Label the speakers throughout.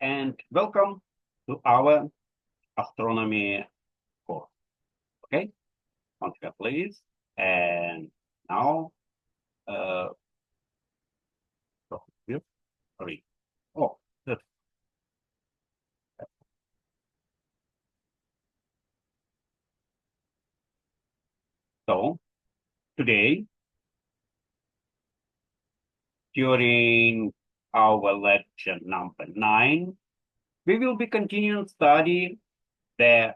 Speaker 1: and welcome to our astronomy course. Okay, once again, please. And now, uh, sorry. Oh, that's so today during our lecture number 9, we will be continuing study the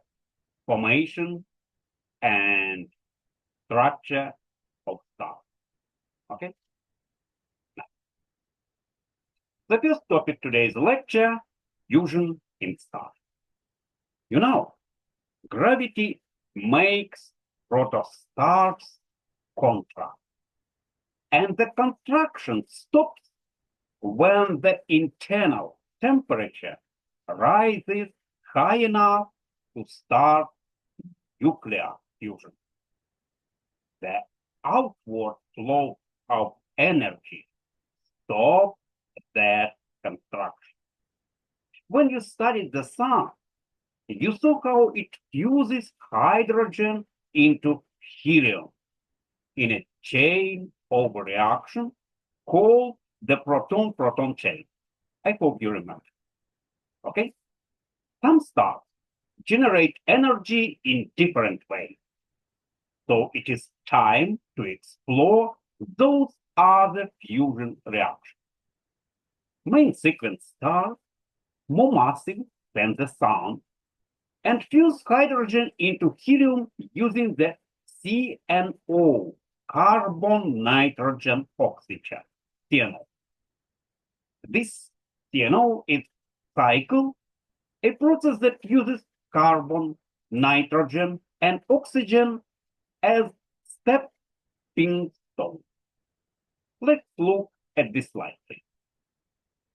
Speaker 1: formation and structure of stars. Okay. The first topic today's lecture: fusion in stars. You know, gravity makes protostars contract, and the contraction stops when the internal temperature rises high enough to start nuclear fusion. The outward flow of energy stops that contraction. When you studied the sun, you saw how it fuses hydrogen into helium in a chain of reaction called the proton-proton chain. I hope you remember. Okay? Some stars generate energy in different ways. So it is time to explore those other fusion reactions. Main sequence stars, more massive than the sun, and fuse hydrogen into helium using the CNO, carbon nitrogen oxygen, CNO. This CNO is cycle, a process that uses carbon, nitrogen, and oxygen as stepping stones. Let's look at this slide, please.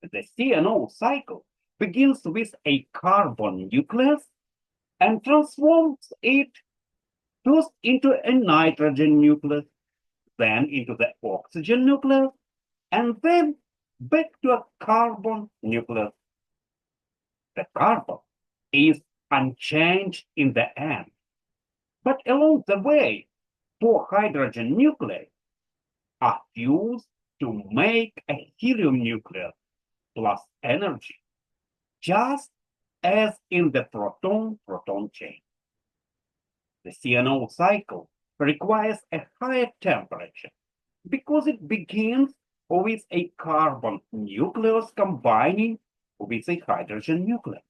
Speaker 1: The CNO cycle begins with a carbon nucleus and transforms it first into a nitrogen nucleus, then into the oxygen nucleus, and then back to a carbon nucleus. The carbon is unchanged in the end, but along the way, 4 hydrogen nuclei are fused to make a helium nucleus plus energy, just as in the proton-proton chain. The CNO cycle requires a higher temperature because it begins with a carbon nucleus combining with a hydrogen nucleus.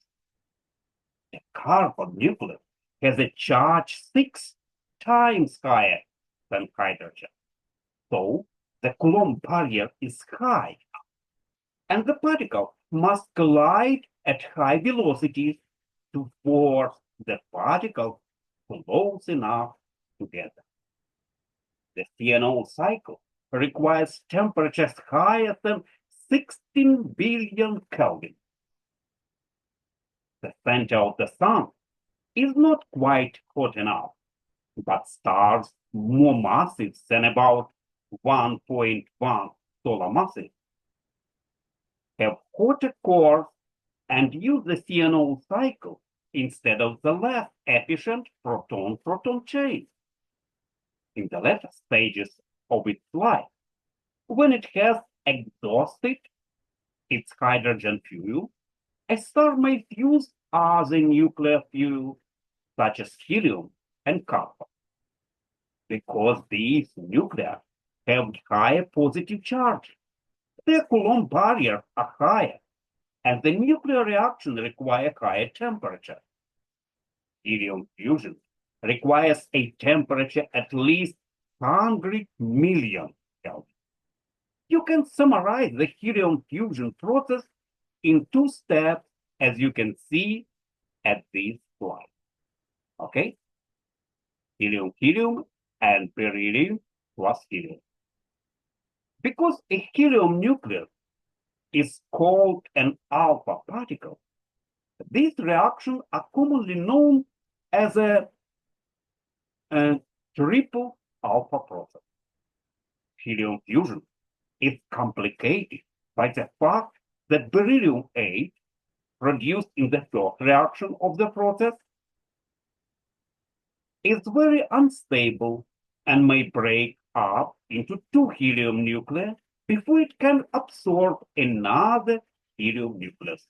Speaker 1: The carbon nucleus has a charge 6 times higher than hydrogen. So the Coulomb barrier is high, and the particle must collide at high velocities to force the particles close enough together. The CNO cycle requires temperatures higher than 16 billion Kelvin. The center of the sun is not quite hot enough, but stars more massive than about 1.1 solar masses have hotter cores and use the CNO cycle instead of the less efficient proton-proton chain. In the later stages of its life, when it has exhausted its hydrogen fuel, a star may fuse other nuclear fuels such as helium and carbon. Because these nuclei have higher positive charge, their Coulomb barriers are higher, and the nuclear reaction requires higher temperature. Helium fusion requires a temperature at least 100 million Kelvin. You can summarize the helium fusion process in 2 steps, as you can see at this slide. Okay? Helium and beryllium plus helium. Because a helium nucleus is called an alpha particle, these reactions are commonly known as a triple alpha process. Helium fusion is complicated by the fact that beryllium-8 produced in the first reaction of the process is very unstable and may break up into two helium nuclei before it can absorb another helium nucleus.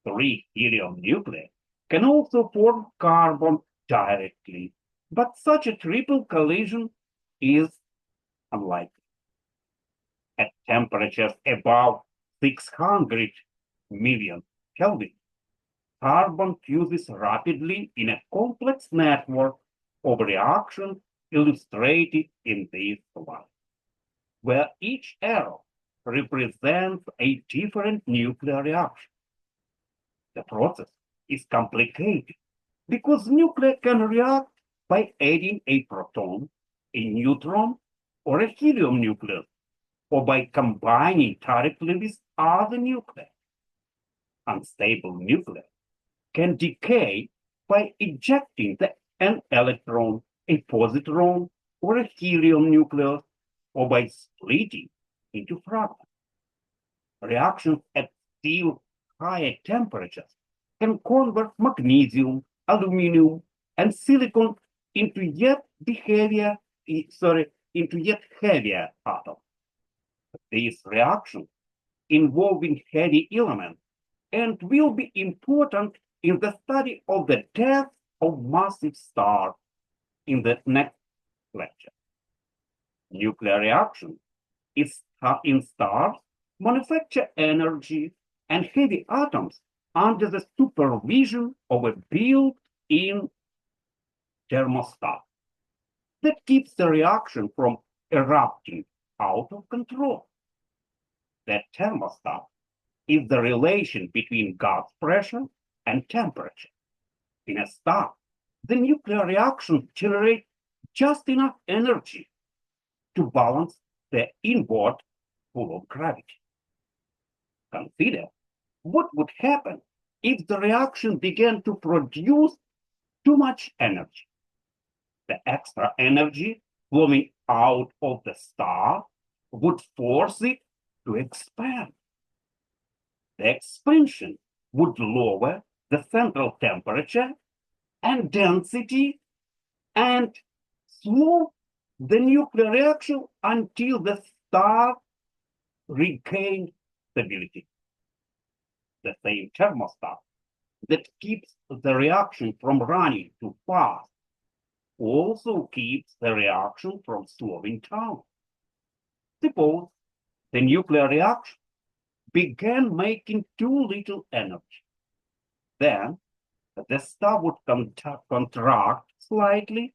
Speaker 1: Three helium nuclei can also form carbon directly, but such a triple collision is unlikely. At temperatures above 600 million Kelvin, carbon fuses rapidly in a complex network of reactions illustrated in this slide, where each arrow represents a different nuclear reaction. The process is complicated because nuclei can react by adding a proton, a neutron, or a helium nucleus, or by combining directly with other nuclei. Unstable nuclei can decay by ejecting an electron, a positron, or a helium nucleus, or by splitting into fragments. Reactions at still higher temperatures can convert magnesium, aluminum, and silicon into yet heavier atoms. These reactions involving heavy elements and will be important in the study of the death of massive stars in the next lecture. Nuclear reactions in stars manufacture energy and heavy atoms under the supervision of a built-in thermostat that keeps the reaction from erupting out of control. That thermostat is the relation between gas pressure and temperature. In a star, the nuclear reaction generates just enough energy to balance the inward pull of gravity. Consider what would happen if the reaction began to produce too much energy. The extra energy flowing out of the star would force it to expand. The expansion would lower the central temperature and density and slow the nuclear reaction until the star regained stability. The same thermostat that keeps the reaction from running too fast also keeps the reaction from slowing down. Suppose the nuclear reaction began making too little energy. Then the star would contract slightly,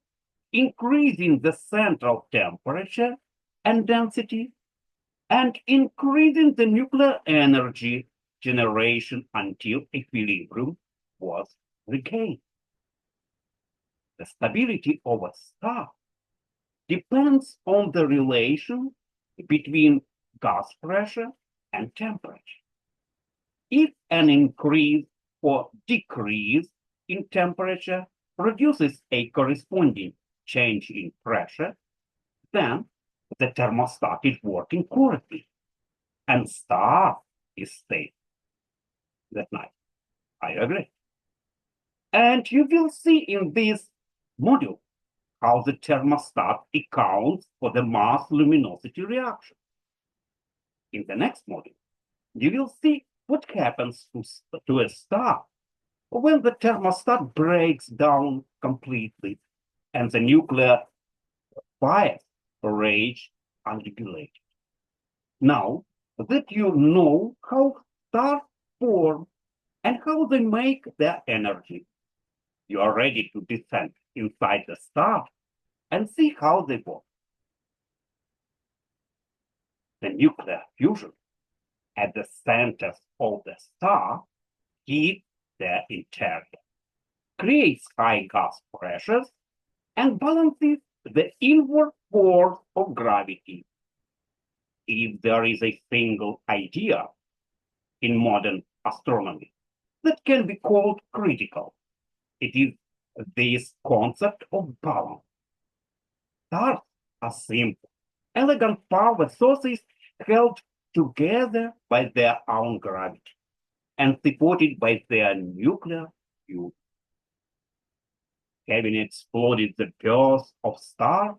Speaker 1: increasing the central temperature and density, and increasing the nuclear energy generation until equilibrium was regained. The stability of a star depends on the relation between gas pressure and temperature. If an increase or decrease in temperature produces a corresponding change in pressure, then the thermostat is working correctly and star is stable. That's nice. I agree. And you will see in this module how the thermostat accounts for the mass luminosity reaction. In the next module, you will see what happens to a star when the thermostat breaks down completely and the nuclear fires rage unregulated. Now that you know how stars form and how they make their energy, you are ready to descend inside the star and see how they work. The nuclear fusion at the centers of the star heats their interior, creates high gas pressures, and balances the inward force of gravity. If there is a single idea in modern astronomy that can be called critical, it is this concept of balance. Stars are simple, elegant power sources held together by their own gravity. and supported by their nuclear fuel. Having exploded the birth of stars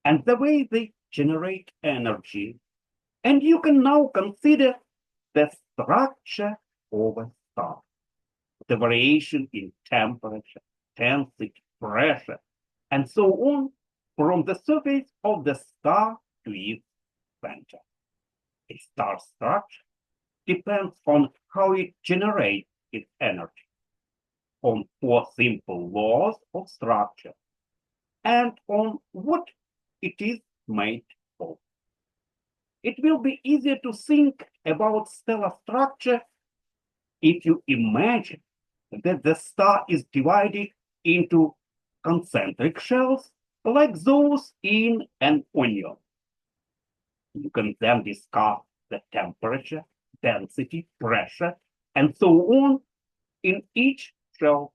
Speaker 1: and the way they generate energy, and you can now consider the structure of a star, the variation in temperature, density, pressure, and so on from the surface of the star to its center. A star structure depends on how it generates its energy, on four simple laws of structure, and on what it is made of. It will be easier to think about stellar structure if you imagine that the star is divided into concentric shells like those in an onion. You can then discuss the temperature, density, pressure, and so on in each shell.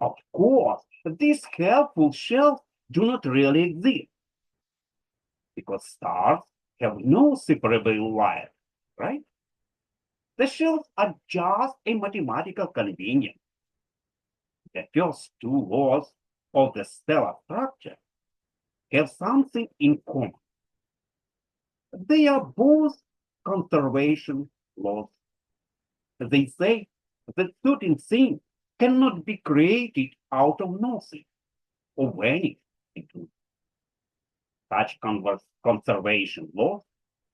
Speaker 1: Of course, these helpful shells do not really exist because stars have no separable light, right? The shells are just a mathematical convenience. The first two laws of the stellar structure have something in common. They are both conservation laws. They say that certain things cannot be created out of nothing or vanish into. Such conservation laws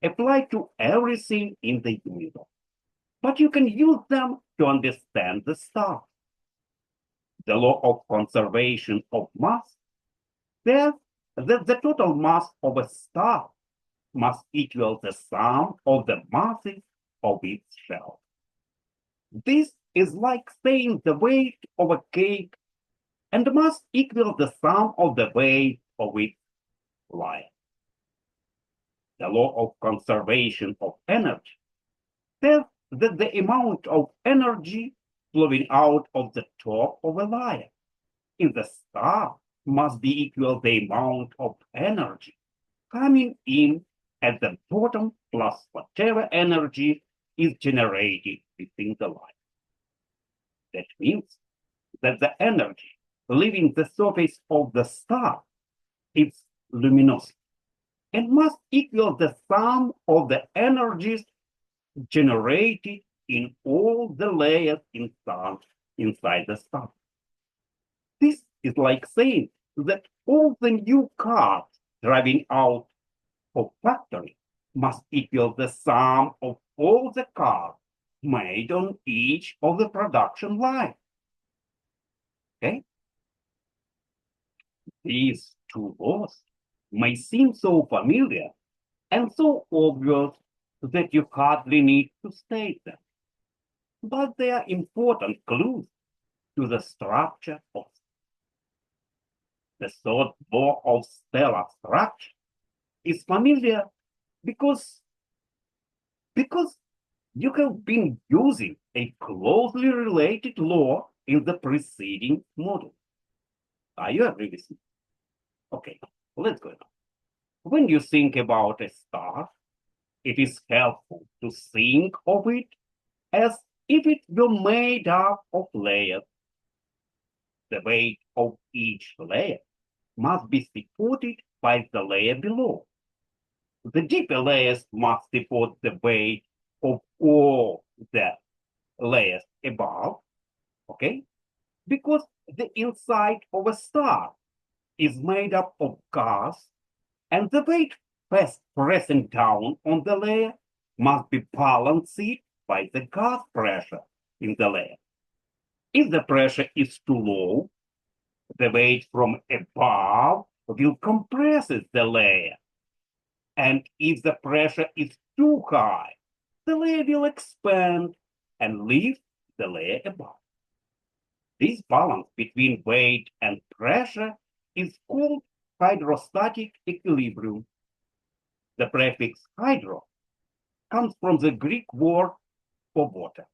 Speaker 1: apply to everything in the universe, but you can use them to understand the stars. The law of conservation of mass says that the total mass of a star must equal the sum of the masses of its shell. This is like saying the weight of a cake and must equal the sum of the weight of its layer. The law of conservation of energy says that the amount of energy flowing out of the top of a layer in the star must be equal the amount of energy coming in at the bottom plus whatever energy is generated within the layer. That means that the energy leaving the surface of the star is luminosity and must equal the sum of the energies generated in all the layers inside the star. This is like saying that all the new cars driving out of factory must equal the sum of all the cars made on each of the production lines. Okay? These two laws may seem so familiar and so obvious that you hardly need to state them, but they are important clues to the structure of the third law of stellar structure is familiar because you have been using a closely related law in the preceding model. Are you agree with me? Okay, let's go now. When you think about a star, it is helpful to think of it as if it were made up of layers. The weight of each layer must be supported by the layer below. The deeper layers must support the weight of all the layers above, okay? Because the inside of a star is made up of gas, and the weight pressing down on the layer must be balanced by the gas pressure in the layer. If the pressure is too low, the weight from above will compress the layer. And if the pressure is too high, the layer will expand and lift the layer above. This balance between weight and pressure is called hydrostatic equilibrium. The prefix hydro comes from the Greek word for water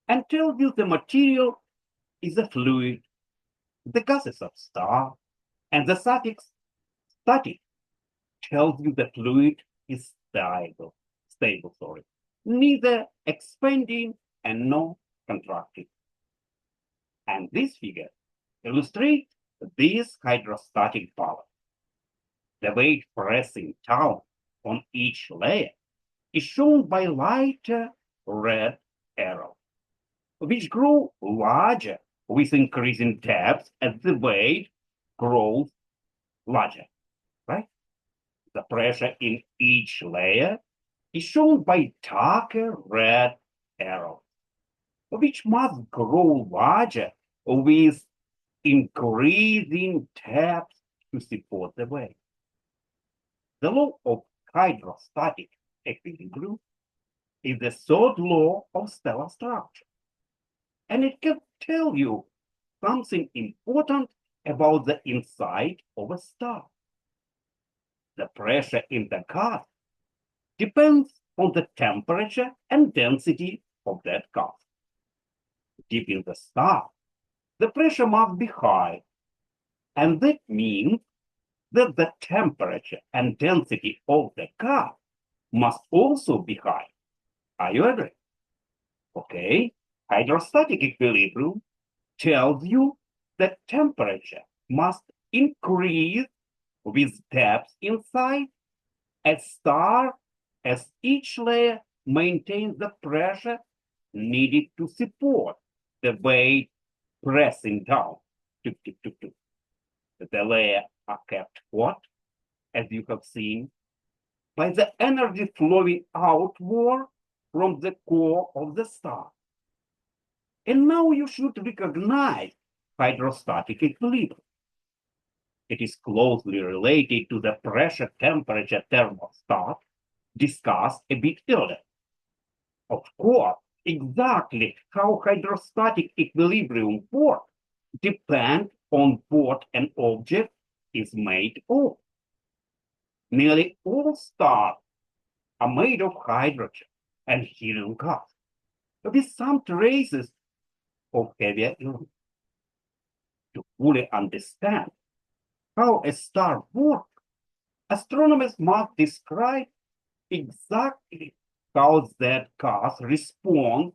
Speaker 1: and tells you the material is a fluid, the gases of star, and the suffix static tells you the fluid is stable, neither expanding and no contracting. And this figure illustrates this hydrostatic power. The weight pressing down on each layer is shown by lighter red arrow, which grow larger with increasing depth as the weight grows larger, right? The pressure in each layer is shown by darker red arrow, which must grow larger with increasing depth to support the weight. The law of hydrostatic equilibrium is the third law of stellar structure, and it can tell you something important about the inside of a star. The pressure in the gas depends on the temperature and density of that gas. Deep in the star, the pressure must be high, and that means that the temperature and density of the gas must also be high. Are you agree? Okay, hydrostatic equilibrium tells you that temperature must increase with depth inside as each layer maintains the pressure needed to support the weight pressing down. The layers are kept hot, as you have seen, by the energy flowing outward from the core of the star. And now you should recognize hydrostatic equilibrium. It is closely related to the pressure-temperature thermostat discussed a bit earlier. Of course, exactly how hydrostatic equilibrium works depends on what an object is made of. Nearly all stars are made of hydrogen and helium gas, with some traces of heavier elements. To fully understand how a star works, astronomers must describe exactly how that gas responds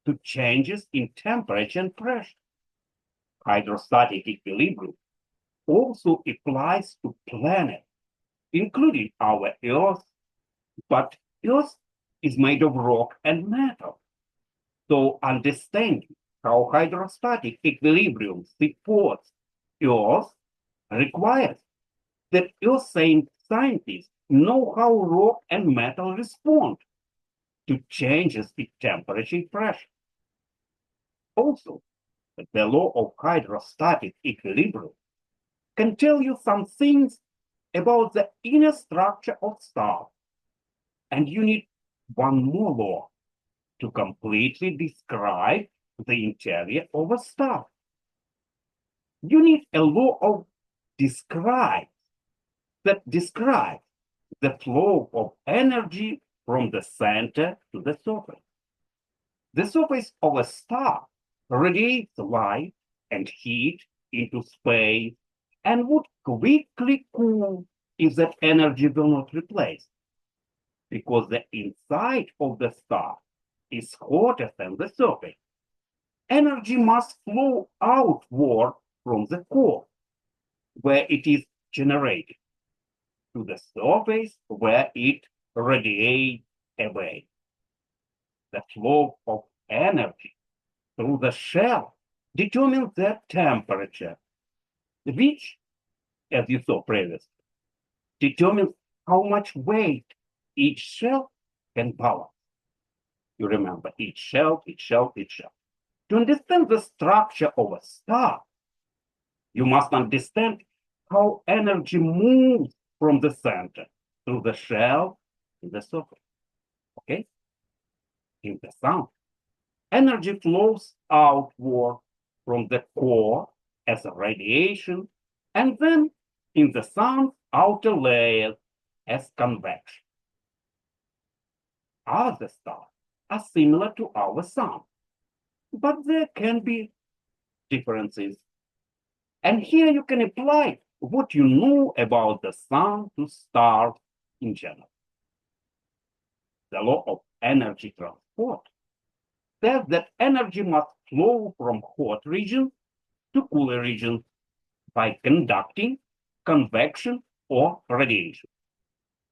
Speaker 1: to changes in temperature and pressure. Hydrostatic equilibrium also applies to planets, including our Earth, but Earth is made of rock and metal. So understanding how hydrostatic equilibrium supports Earth requires that Earth scientists know how rock and metal respond to changes in temperature and pressure. Also, the law of hydrostatic equilibrium can tell you some things about the inner structure of stars. And you need one more law to completely describe the interior of a star. You need a law of that describes the flow of energy from the center to the surface. The surface of a star radiates light and heat into space and would quickly cool if that energy were not replaced, because the inside of the star is hotter than the surface. Energy must flow outward from the core, where it is generated, to the surface where it radiates away. The flow of energy through the shell determines the temperature, which, as you saw previously, determines how much weight each shell can balance. You remember each shell. To understand the structure of a star, you must understand how energy moves from the center through the shell to the surface. Okay? In the sun, energy flows outward from the core as radiation, and then in the sun's outer layers as convection. Other stars are similar to our sun, but there can be differences. And here you can apply what you know about the sun to stars in general. The law of energy transport says that energy must flow from hot regions to cooler regions by conducting, convection, or radiation.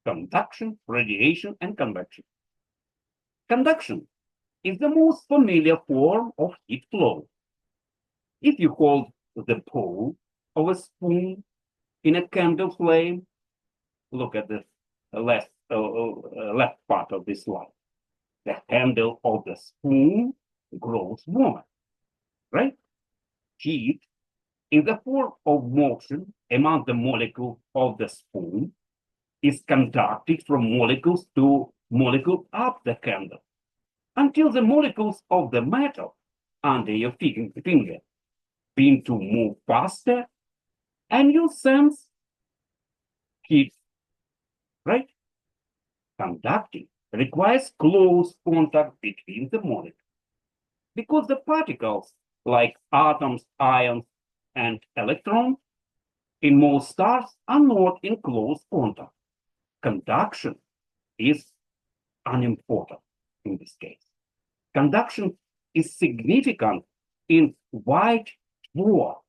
Speaker 1: Conduction, radiation, and convection. Conduction is the most familiar form of heat flow. If you hold the pole of a spoon in a candle flame, look at the left part of this slide. The handle of the spoon grows warmer, right? Heat in the form of motion among the molecules of the spoon is conducted from molecules to molecule up the candle until the molecules of the metal under your finger begin to move faster and you sense heat, right? Conducting requires close contact between the molecules because the particles like atoms, ions, and electrons in most stars are not in close contact. Conduction is unimportant in this case. Conduction is significant in white dwarfs,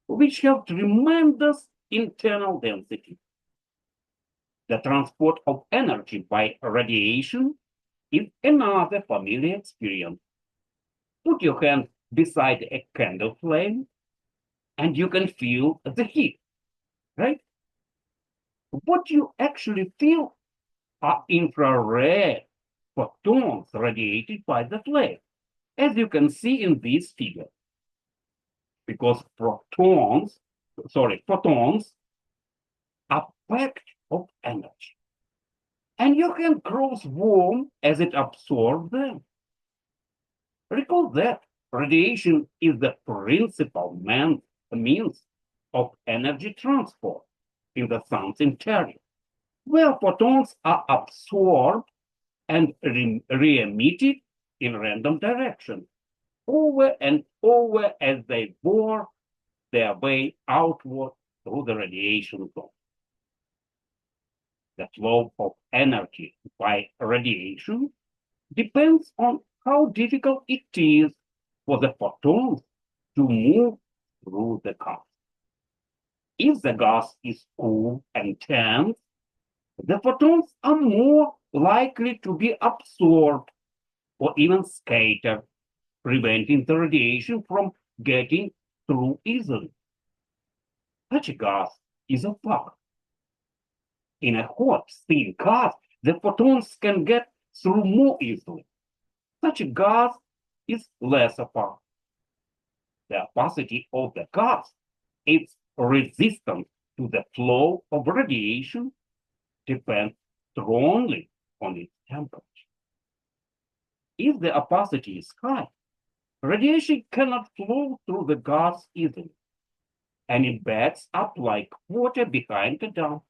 Speaker 1: which have tremendous internal density. The transport of energy by radiation is another familiar experience. Put your hand beside a candle flame and you can feel the heat, right? What you actually feel are infrared photons radiated by the flame, as you can see in this figure. Because photons are packed of energy. And your hand grows warm as it absorbs them. Recall that radiation is the principal means of energy transport in the sun's interior, where photons are absorbed and re-emitted in random directions over and over as they bore their way outward through the radiation zone. The flow of energy by radiation depends on how difficult it is for the photons to move through the gas. If the gas is cool and dense, the photons are more likely to be absorbed or even scattered, preventing the radiation from getting through easily. Such a gas is opaque. In a hot, thin gas, the photons can get through more easily. Such a gas is less opaque. The opacity of the gas, its resistance to the flow of radiation, depends strongly on its temperature. If the opacity is high, radiation cannot flow through the gas easily, and it backs up like water behind a dam.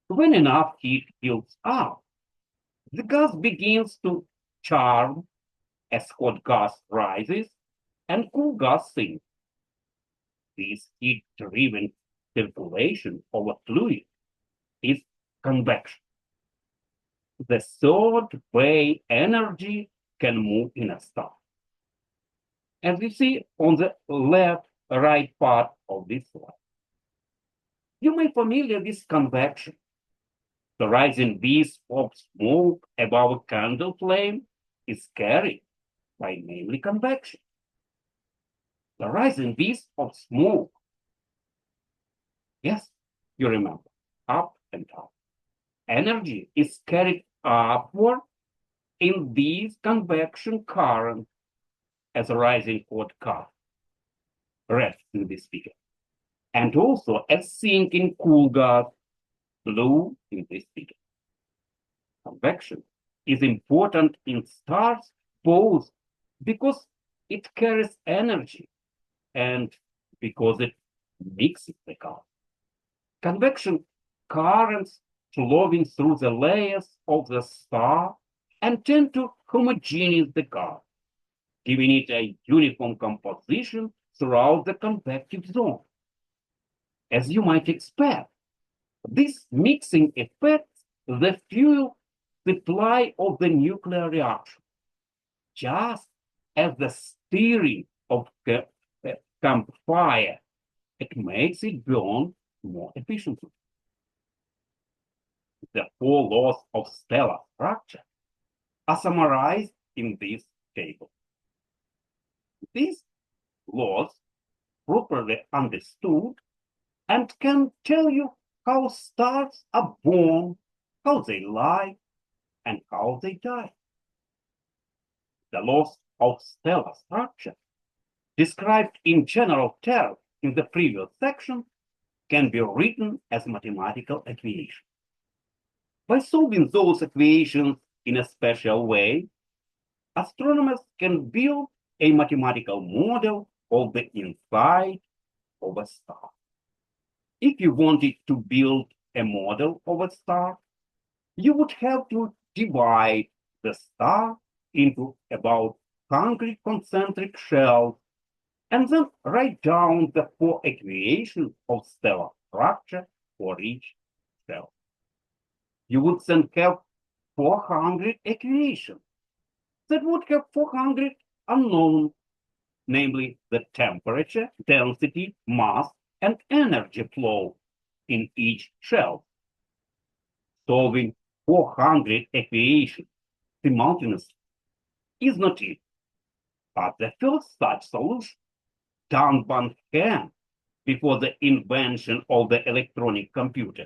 Speaker 1: When enough heat builds up, the gas begins to charm as hot gas rises and cool gas sinks. This heat-driven circulation of a fluid is convection. The third way energy can move in a star. As you see on the right part of this slide, you may be familiar with convection. The rising wisp of smoke above a candle flame is carried by mainly convection. The rising wisp of smoke, yes, you remember, up and up. Energy is carried upward in these convection currents as a rising hot gas, red in this figure, and also as sinking cool gas, blue in this figure. Convection is important in stars both because it carries energy and because it mixes the gas. Convection currents flowing through the layers of the star and tend to homogenize the gas, giving it a uniform composition throughout the convective zone. As you might expect, this mixing affects the fuel supply of the nuclear reaction, just as the steering of the campfire. It makes it burn more efficiently. The 4 laws of stellar structure are summarized in this table. These laws, properly understood, and can tell you how stars are born, how they live, and how they die. The laws of stellar structure, described in general terms in the previous section, can be written as mathematical equations. By solving those equations in a special way, astronomers can build a mathematical model of the inside of a star. If you wanted to build a model of a star, you would have to divide the star into about 100 concentric shells and then write down the 4 equations of stellar structure for each shell. You would then have 400 equations that would have 400 unknowns, namely the temperature, density, mass, and energy flow in each shell. Solving 400 equations simultaneously is not easy, but the first such solution, done by hand before the invention of the electronic computer,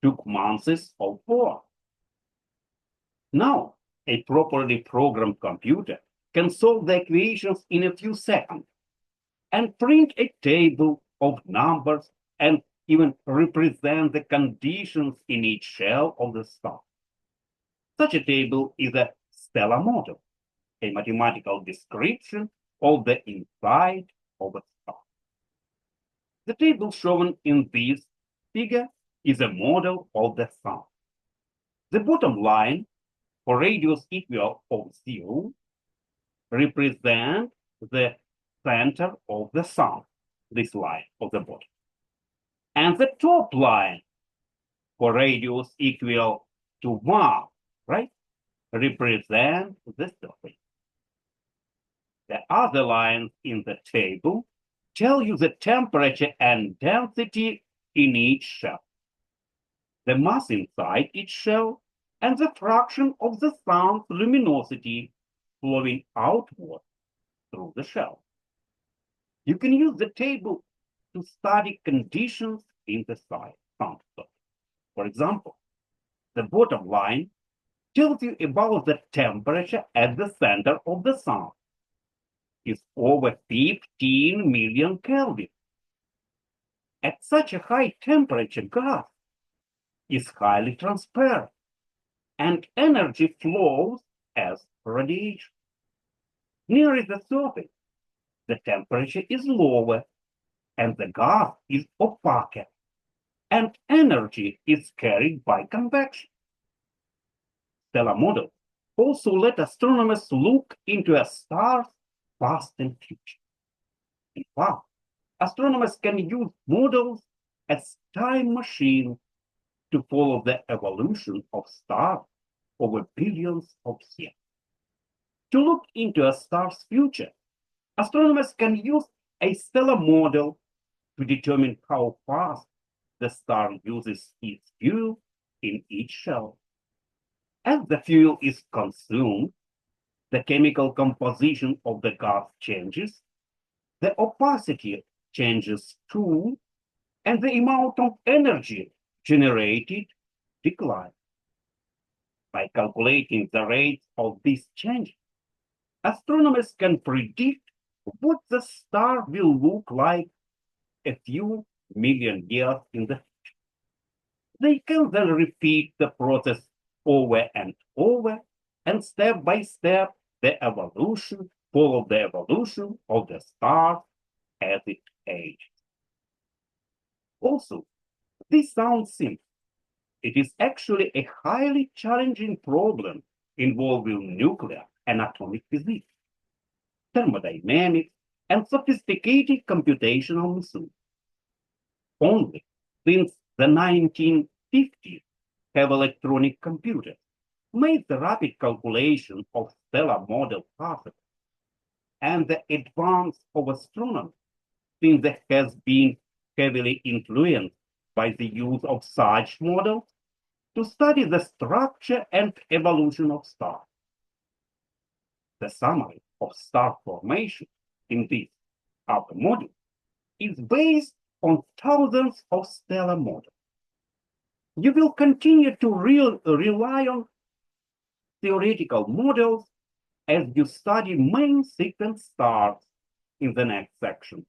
Speaker 1: took months of work. Now, a properly programmed computer can solve the equations in a few seconds and print a table of numbers and even represent the conditions in each shell of the star. Such a table is a stellar model, a mathematical description of the inside of a star. The table shown in this figure is a model of the sun. The bottom line, for radius equal of 0, represents the center of the sun, this line of the bottom. And the top line, for radius equal to 1, right, represents the surface. The other lines in the table tell you the temperature and density in each shell, the mass inside each shell, and the fraction of the sun's luminosity flowing outward through the shell. You can use the table to study conditions in the sun surface. For example, the bottom line tells you about the temperature at the center of the sun. It's over 15 million Kelvin. At such a high temperature, gas is highly transparent, and energy flows as radiation. Near the surface, the temperature is lower, and the gas is opaque, and energy is carried by convection. Stellar models also let astronomers look into a star's past and future. In fact, astronomers can use models as time machines to follow the evolution of stars over billions of years. To look into a star's future, astronomers can use a stellar model to determine how fast the star uses its fuel in each shell. As the fuel is consumed, the chemical composition of the gas changes, the opacity changes too, and the amount of energy generated declines. By calculating the rates of these changes, astronomers can predict what the star will look like a few million years in the future. They can then repeat the process over and over, and step by step, follow the evolution of the star as it ages. Also, this sounds simple. It is actually a highly challenging problem involving nuclear and atomic physics, thermodynamics, and sophisticated computational methods. Only since the 1950s have electronic computers made the rapid calculation of stellar models possible. and the advance of astronomy since it has been heavily influenced by the use of such models to study the structure and evolution of stars. The summary of star formation in this upper module is based on thousands of stellar models. You will continue to rely on theoretical models as you study main sequence stars in the next section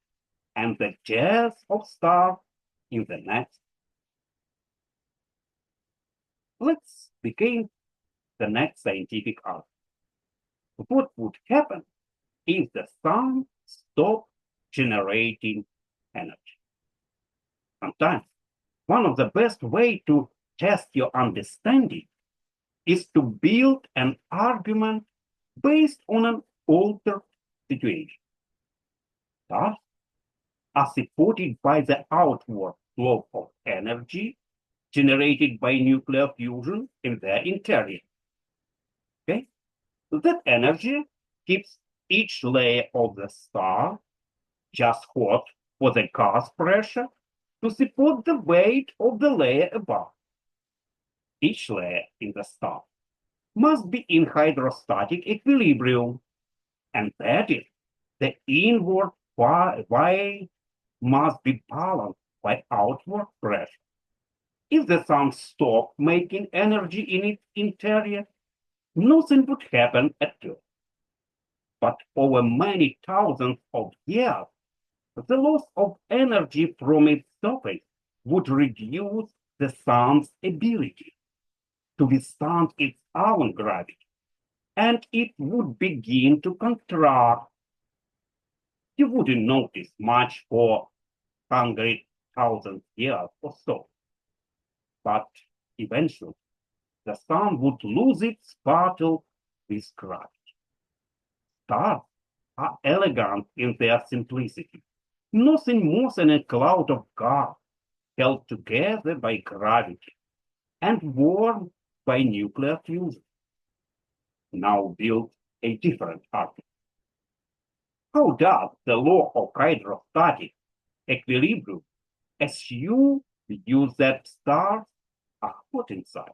Speaker 1: and the jazz of stars in the next. Let's begin the next scientific article. What would happen if the sun stopped generating energy? Sometimes one of the best ways to test your understanding is to build an argument based on an altered situation. Stars are supported by the outward flow of energy generated by nuclear fusion in their interior. Okay? That energy keeps each layer of the star just hot for the gas pressure to support the weight of the layer above. Each layer in the star must be in hydrostatic equilibrium, and that is, the inward weight must be balanced by outward pressure. If the sun stopped making energy in its interior, nothing would happen at all. But over many thousands of years, the loss of energy from its surface would reduce the sun's ability to withstand its own gravity, and it would begin to contract. You wouldn't notice much for 100,000 years or so. But eventually, the sun would lose its battle with gravity. Stars are elegant in their simplicity, nothing more than a cloud of gas held together by gravity and warmed by nuclear fusion. Now build a different argument. How does the law of hydrostatic equilibrium assume the use that stars are hot inside?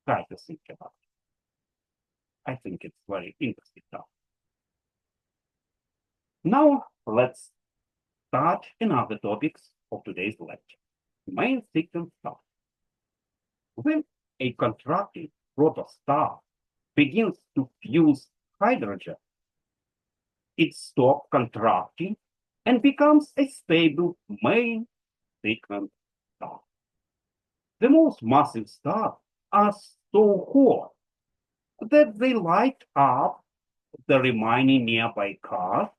Speaker 1: Try to think about it. I think it's very interesting stuff. Now let's start another topics of today's lecture. Main sequence stars. When a contracting protostar begins to fuse hydrogen, it stops contracting and becomes a stable main sequence star. The most massive stars are so hot that they light up the remaining nearby stars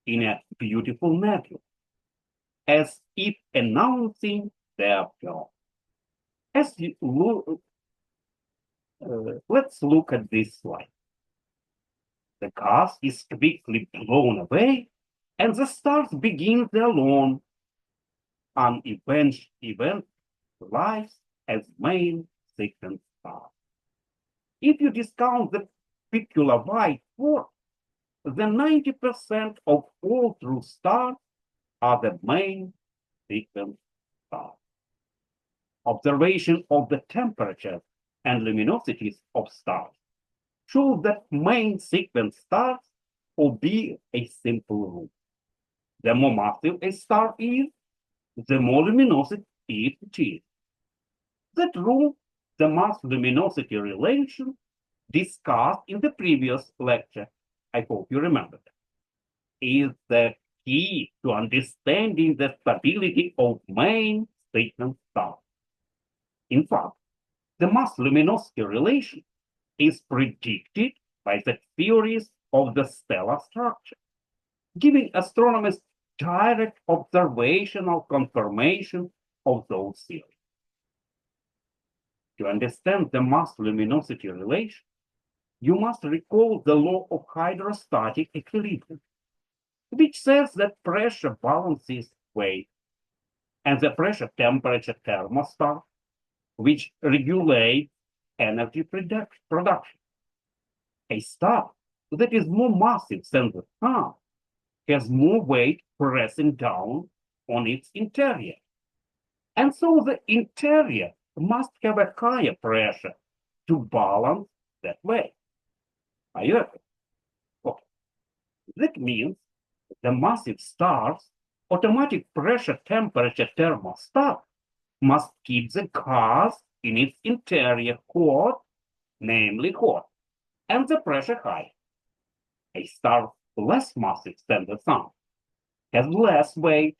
Speaker 1: in a beautiful nebula, as if announcing their birth. As you look, let's look at this slide. The gas is quickly blown away, and the stars begin their long, event lives as main sequence stars. If you discount the peculiar white dwarf, then 90% of all true stars are the main sequence stars. Observation of the temperature and luminosities of stars show that main sequence stars obey a simple rule. The more massive a star is, the more luminosity it is. That rule, the mass-luminosity relation, discussed in the previous lecture, I hope you remember that, is the key to understanding the stability of main sequence stars. In fact, the mass-luminosity relation is predicted by the theories of the stellar structure, giving astronomers direct observational confirmation of those theories. To understand the mass-luminosity relation, you must recall the law of hydrostatic equilibrium, which says that pressure balances weight, and the pressure-temperature thermostat, which regulates energy production. A star that is more massive than the Sun has more weight pressing down on its interior. And so the interior must have a higher pressure to balance that weight. Are you okay? Okay. That means the massive star's automatic pressure temperature thermostat must keep the gas in its interior hot, namely hot, and the pressure high. A star less massive than the Sun has less weight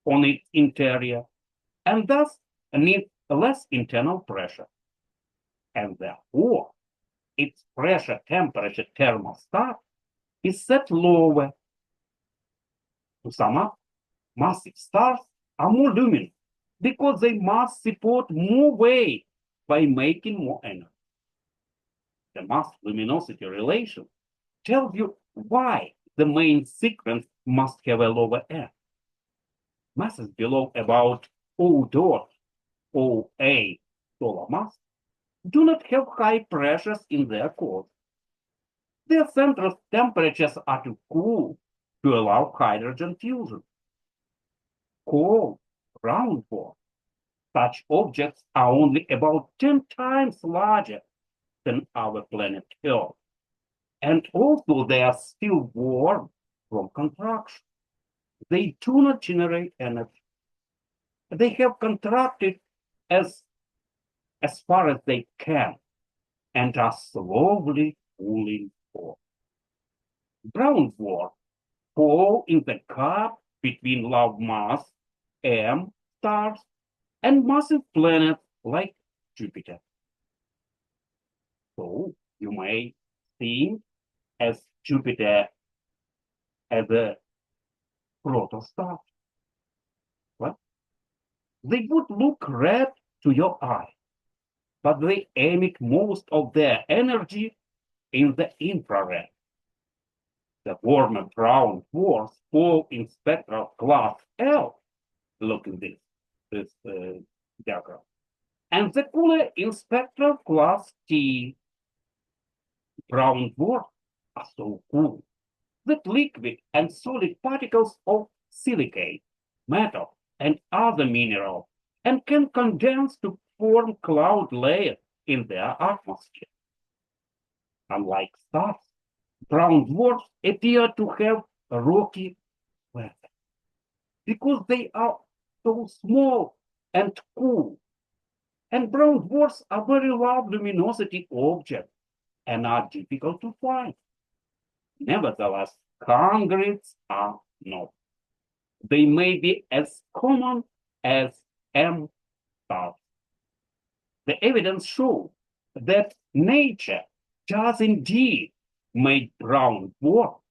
Speaker 1: on its interior and thus needs less internal pressure. And therefore, its pressure temperature thermostat is set lower. To sum up, massive stars are more luminous because they must support more weight by making more energy. The mass luminosity relation tells you why the main sequence must have a lower M. Masses below about O dot, OA solar mass do not have high pressures in their cores. Their central temperatures are too cool to allow hydrogen fusion. Cold, round dwarfs. Such objects are only about 10 times larger than our planet Earth. And although they are still warm from contraction, they do not generate energy. They have contracted as far as they can and are slowly cooling off. Brown dwarfs fall in the gap between low mass M stars and massive planets like Jupiter. So you may think as Jupiter as a protostar. Right? They would look red to your eye, but they emit most of their energy in the infrared. The warmer brown dwarfs fall in spectral class L. Look at this diagram. And the cooler in spectral class T. Brown dwarfs are so cool that liquid and solid particles of silicate, metal, and other minerals and can condense to form cloud layers in their atmosphere. Unlike stars, brown dwarfs appear to have a rocky weather because they are so small and cool. And brown dwarfs are very low luminosity objects and are difficult to find. Nevertheless, concretes are not. They may be as common as M stars. The evidence shows that nature does indeed make brown dwarfs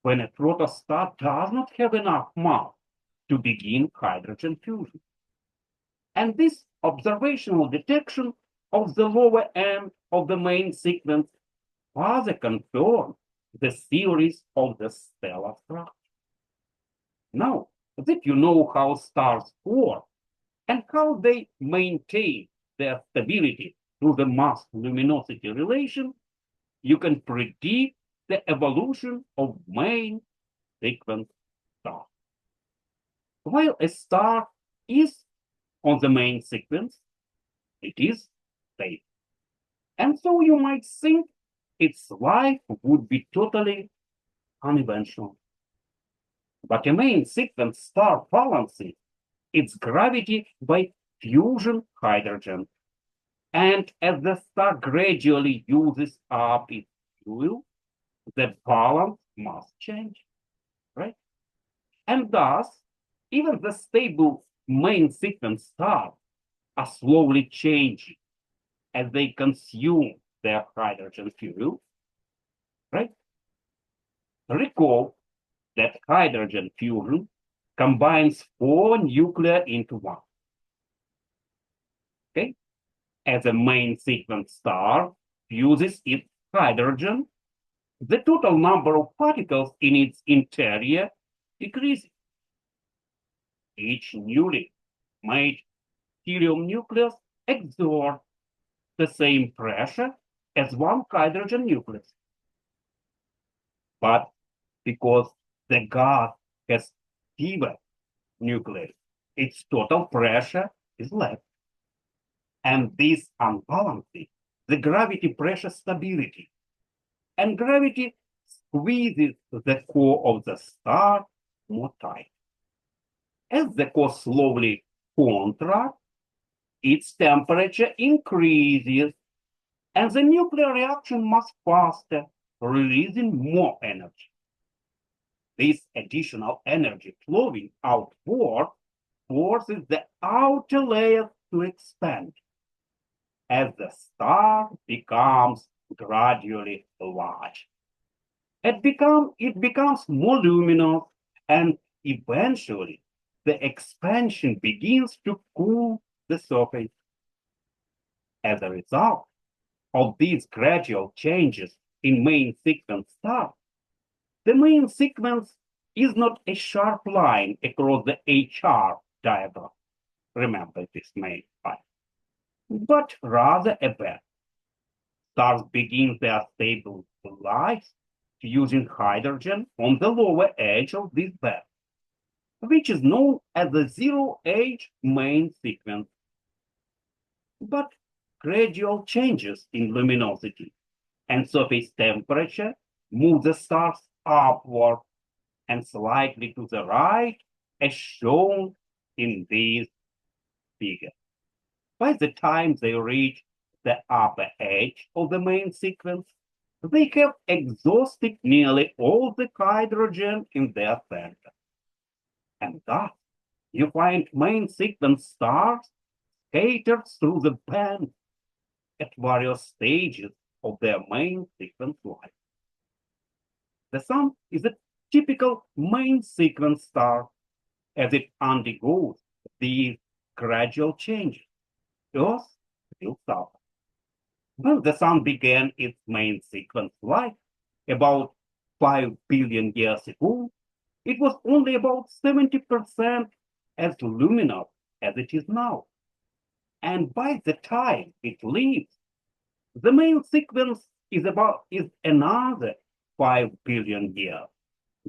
Speaker 1: when a protostar does not have enough mass to begin hydrogen fusion. And this observational detection of the lower end of the main sequence further confirms the theories of the stellar structure. Now that you know how stars form and how they maintain their stability through the mass luminosity relation, you can predict the evolution of main sequence stars. While a star is on the main sequence, it is stable. And so you might think its life would be totally uneventful. But a main sequence star balances its gravity by fusion hydrogen. And as the star gradually uses up its fuel, the balance must change, right? And thus, even the stable main sequence stars are slowly changing as they consume their hydrogen fuel, right? Recall that hydrogen fusion combines 4 nuclei into 1. Okay? As a main sequence star fuses its hydrogen, the total number of particles in its interior decreases. Each newly made helium nucleus exerts the same pressure as one hydrogen nucleus. but because the gas has fewer nuclei, its total pressure is less. And this unbalances the gravity pressure stability. And gravity squeezes the core of the star more tight. As the core slowly contracts, its temperature increases, and the nuclear reaction moves faster, releasing more energy. This additional energy flowing outward forces the outer layer to expand as the star becomes gradually large. It becomes more luminous, and eventually the expansion begins to cool the surface. As a result of these gradual changes in main sequence stars, the main sequence is not a sharp line across the HR diagram. Remember this main line, but rather a band. Stars begin their stable lives fusing hydrogen on the lower edge of this band, which is known as the zero-age main sequence. But gradual changes in luminosity and surface temperature move the stars upward and slightly to the right, as shown in this figure. By the time they reach the upper edge of the main sequence, they have exhausted nearly all the hydrogen in their center. And thus, you find main sequence stars scattered through the band at various stages of their main sequence life. The Sun is a typical main sequence star as it undergoes these gradual changes. Earth will suffer. When the Sun began its main sequence life about 5 billion years ago, it was only about 70% as luminous as it is now. And by the time it leaves, the main sequence is another 5 billion years.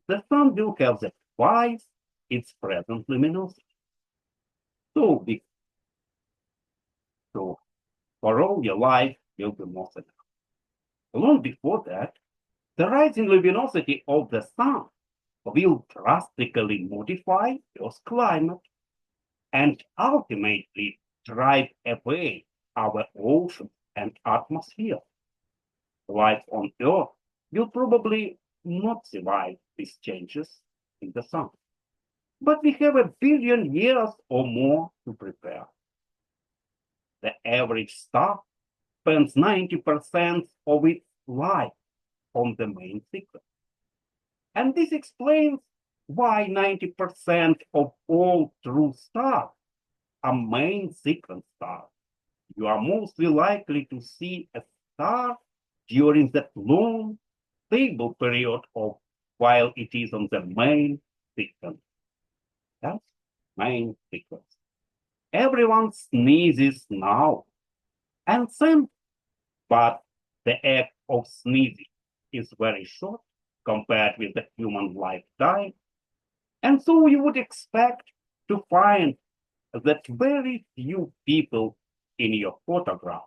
Speaker 1: The Sun will have twice its present luminosity. So for all your life will be more enough. Long before that, the rising luminosity of the Sun will drastically modify Earth's climate and ultimately drive away our oceans and atmosphere. Life on Earth will probably not survive these changes in the Sun. But we have 1 billion years or more to prepare. The average star spends 90% of its life on the main sequence. And this explains why 90% of all true stars are main sequence stars. You are mostly likely to see a star during that long, stable period of while it is on the main sequence. That's main sequence. Everyone sneezes now and then, but the act of sneezing is very short compared with the human lifetime. And so you would expect to find that very few people in your photograph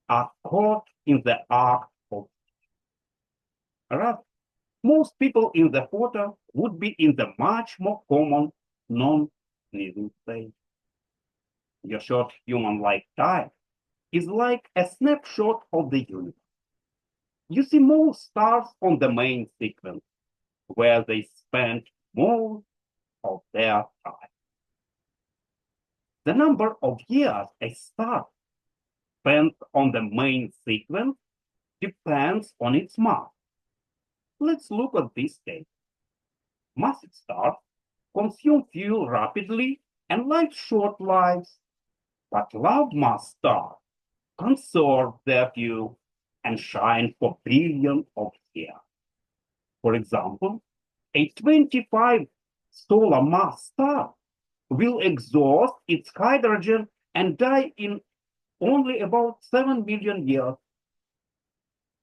Speaker 1: are caught in the act of rather, most people in the photo would be in the much more common non-sneezing state. Your short human lifetime is like a snapshot of the universe. You see most stars on the main sequence, where they spend most of their time. The number of years a star spends on the main sequence depends on its mass. Let's look at this case. Massive stars consume fuel rapidly and live short lives, but large mass stars conserve their fuel and shine for billions of years. For example, a 25 solar mass star will exhaust its hydrogen and die in only about 7 billion years.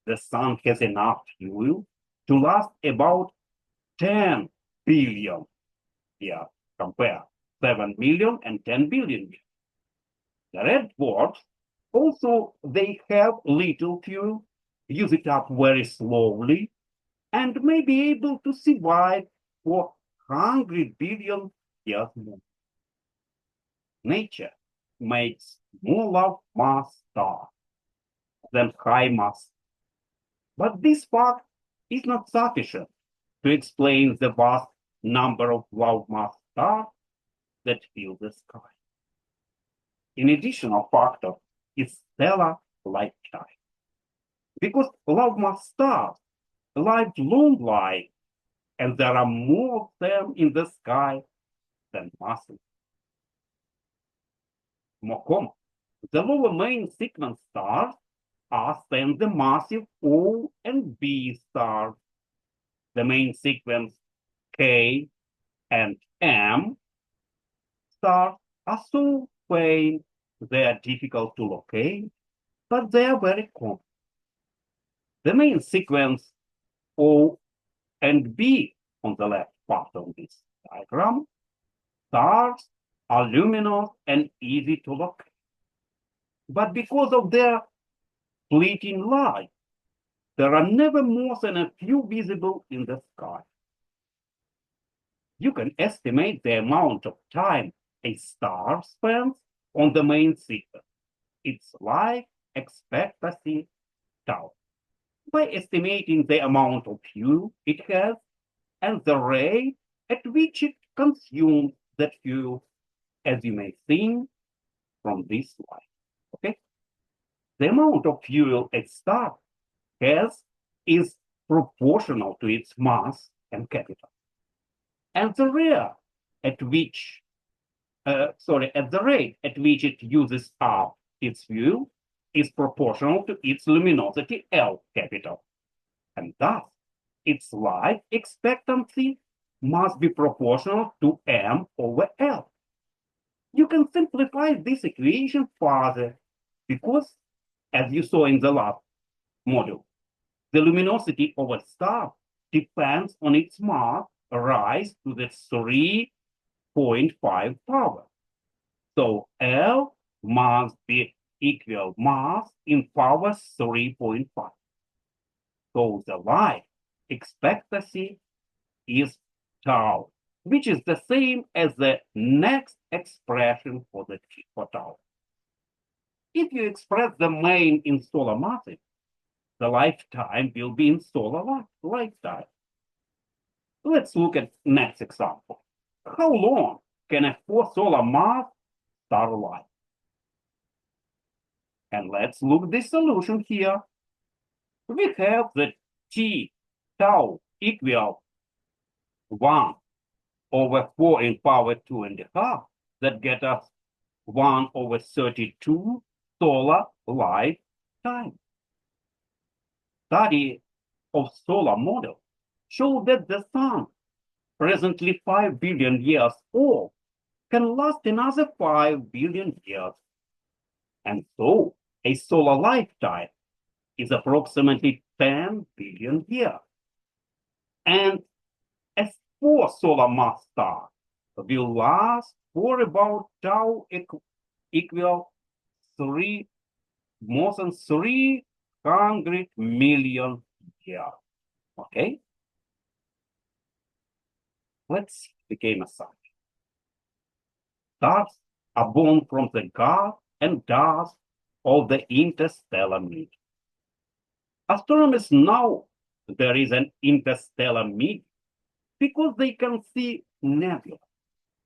Speaker 1: The Sun has enough fuel to last about 10 billion years. Compare 7 million and 10 billion years. The red dwarfs also they have little fuel, use it up very slowly, and may be able to survive for 100 billion years more. Nature makes more low mass stars than high mass. But this fact is not sufficient to explain the vast number of low mass stars that fill the sky. An additional factor is stellar lifetime. Because low mass stars live long life, and there are more of them in the sky than masses. More common, the lower main sequence stars are then the massive O and B stars. The main sequence K and M stars are so faint they are difficult to locate, but they are very common. The main sequence O and B on the left part of this diagram, stars are luminous and easy to locate. But because of their fleeting light, there are never more than a few visible in the sky. You can estimate the amount of time a star spends on the main sequence, its life expectancy tau, by estimating the amount of fuel it has and the rate at which it consumes that fuel, as you may see from this slide. Okay? The amount of fuel a star has is proportional to its mass and capital. And the rate at which it uses up its fuel is proportional to its luminosity L capital. And thus, its life expectancy must be proportional to M over L. You can simplify this equation further because, as you saw in the last module, the luminosity of a star depends on its mass raised to the 3.5 power. So L must be equal mass in power 3.5. So the life expectancy is tau, which is the same as the next expression for tau. If you express the main in solar masses, the lifetime will be in solar lifetime. Let's look at next example. How long can a 4 solar mass star live? And let's look the solution here. We have the T tau equal 1 over 4 in power 2.5 that get us 1 over 32 solar lifetime. Study of solar model show that the sun, presently 5 billion years old, can last another 5 billion years. And so a solar lifetime is approximately 10 billion years. And a 4 solar mass star will last for about tau equal more than 300 million years. Okay? Let's begin a science. Stars are born from the gas and dust of the interstellar medium. Astronomers know there is an interstellar medium because they can see nebula,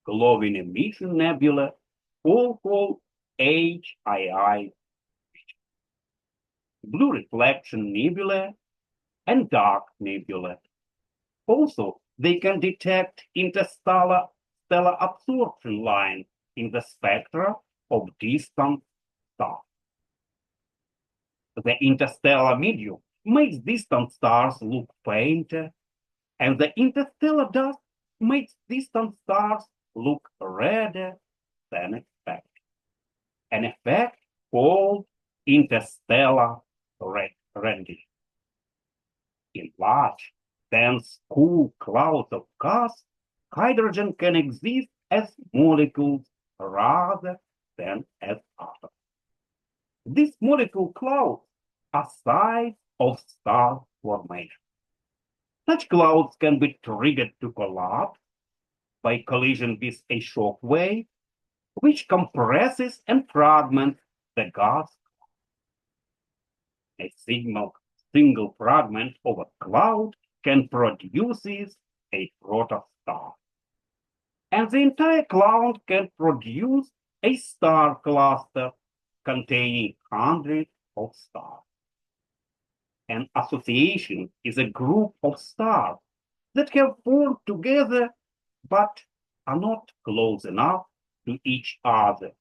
Speaker 1: glowing emission nebula, all called HII, blue reflection nebula, and dark nebula. Also, they can detect interstellar absorption lines in the spectra of distant stars. The interstellar medium makes distant stars look fainter, and the interstellar dust makes distant stars look redder than expected. An effect called interstellar rendering. In large dense, cool clouds of gas, hydrogen can exist as molecules rather than as atoms. These molecule clouds are signs of star formation. Such clouds can be triggered to collapse by collision with a shock wave, which compresses and fragments the gas. A single fragment of a cloud can produce a protostar. And the entire cloud can produce a star cluster containing hundreds of stars. An association is a group of stars that have formed together but are not close enough to each other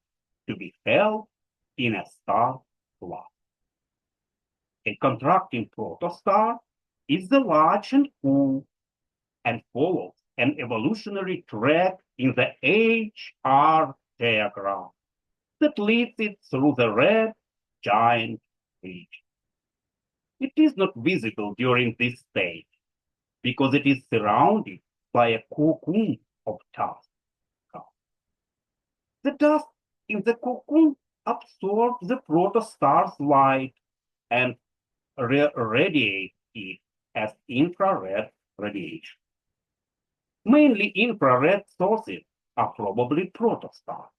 Speaker 1: to be held in a star cluster. A contracting protostar is the large and cool and follows an evolutionary track in the HR diagram that leads it through the red giant region. It is not visible during this stage because it is surrounded by a cocoon of dust. The dust in the cocoon absorbs the protostar's light and radiates it as infrared radiation. Mainly infrared sources are probably protostars.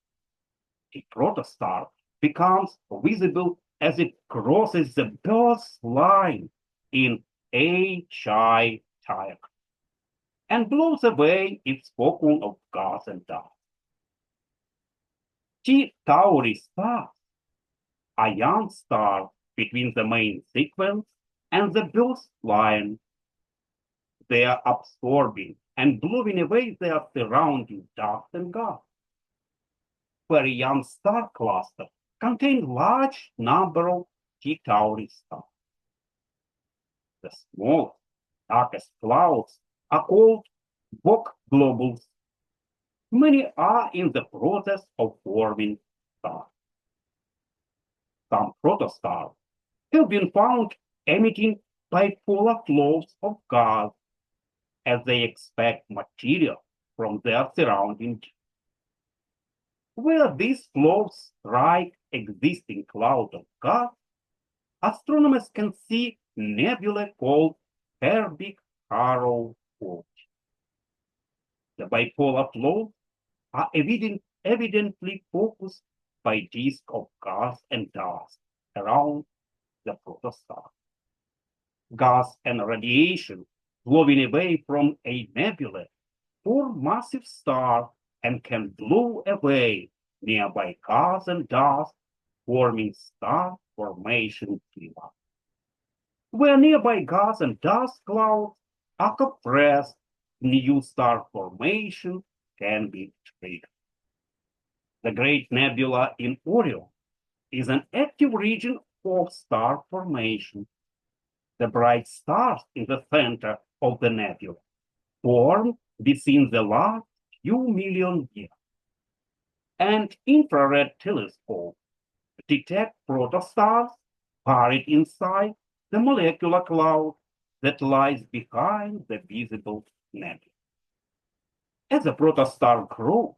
Speaker 1: A protostar becomes visible as it crosses the birth line in HI diagram and blows away its cocoon of gas and dust. T Tauri stars are young stars between the main sequence and the birth line. They are absorbing and blowing away their surrounding dust and gas. Very young star clusters contain large number of T Tauri stars. The smallest, darkest clouds are called Bok globules. Many are in the process of forming stars. Some protostars have been found emitting bipolar flows of gas as they expect material from their surrounding. Where these flows strike existing clouds of gas, astronomers can see nebulae called Herbig-Haro flows. The bipolar flows are evidently focused by disks of gas and dust around the protostar. Gas and radiation flowing away from a nebula form massive stars and can blow away nearby gas and dust, forming star formation field. Where nearby gas and dust clouds are compressed, new star formation can be triggered. The Great Nebula in Orion is an active region of star formation. The bright stars in the center of the nebula formed within the last few million years. And infrared telescopes detect protostars buried inside the molecular cloud that lies behind the visible nebula. As a protostar grows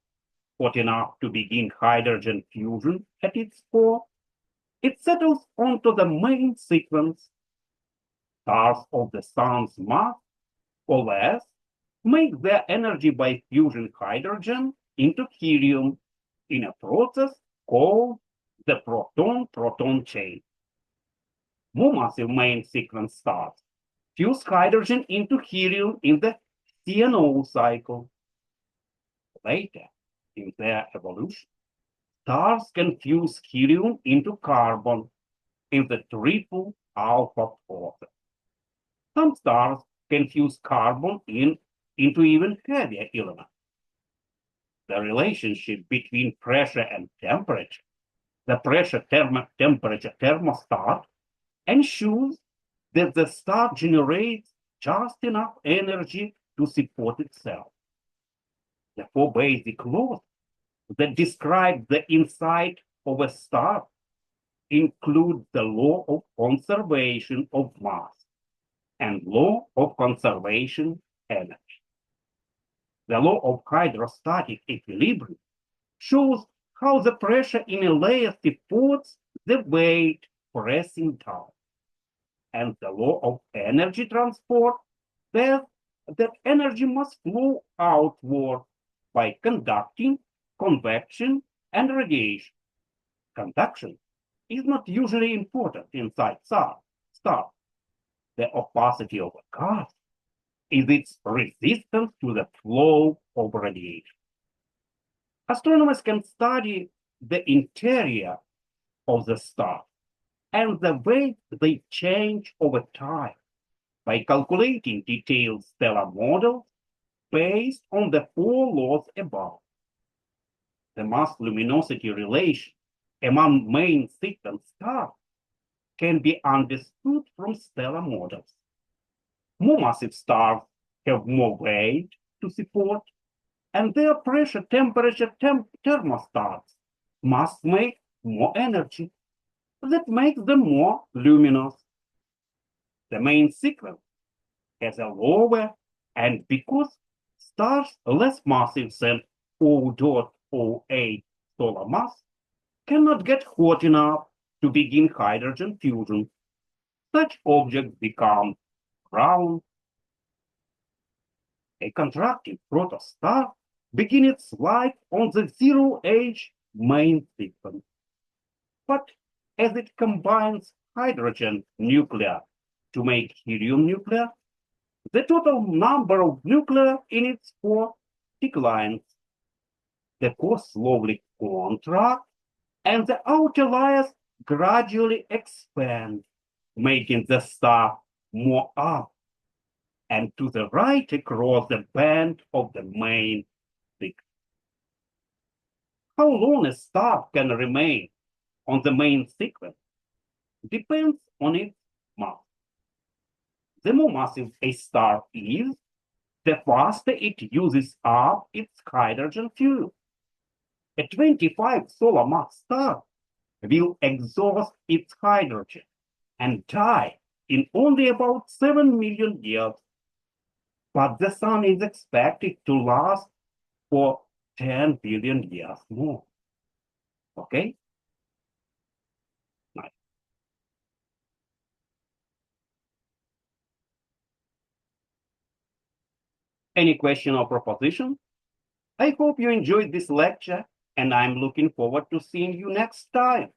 Speaker 1: hot enough to begin hydrogen fusion at its core, it settles onto the main sequence. Stars of the sun's mass or less make their energy by fusion hydrogen into helium in a process called the proton-proton chain. More massive main sequence stars fuse hydrogen into helium in the CNO cycle. Later, in their evolution, stars can fuse helium into carbon in the triple alpha process. Some stars can fuse carbon into even heavier elements. The relationship between pressure and temperature, the pressure-temperature thermostat, ensures that the star generates just enough energy to support itself. The four basic laws that describe the inside of a star include the law of conservation of mass, and law of conservation energy. The law of hydrostatic equilibrium shows how the pressure in a layer supports the weight pressing down. And the law of energy transport says that energy must flow outward by conducting, convection, and radiation. Conduction is not usually important inside stars. The opacity of a gas is its resistance to the flow of radiation. Astronomers can study the interior of the star and the way they change over time by calculating detailed stellar models based on the four laws above. The mass-luminosity relation among main sequence stars can be understood from stellar models. More massive stars have more weight to support, and their pressure temperature thermostats must make more energy. That makes them more luminous. The main sequence has a lower, and because stars less massive than 0.08 solar mass cannot get hot enough to begin hydrogen fusion, such objects become round. A contracting protostar begins its life on the zero-age main sequence. But as it combines hydrogen nuclei to make helium nuclei, the total number of nuclei in its core declines. The core slowly contracts, and the outer layers gradually expand, making the star more up and to the right across the band of the main sequence. How long a star can remain on the main sequence depends on its mass. The more massive a star is, the faster it uses up its hydrogen fuel. A 25 solar mass star will exhaust its hydrogen and die in only about 7 million years. But the sun is expected to last for 10 billion years more. Okay? Nice. Any question or proposition? I hope you enjoyed this lecture, and I'm looking forward to seeing you next time.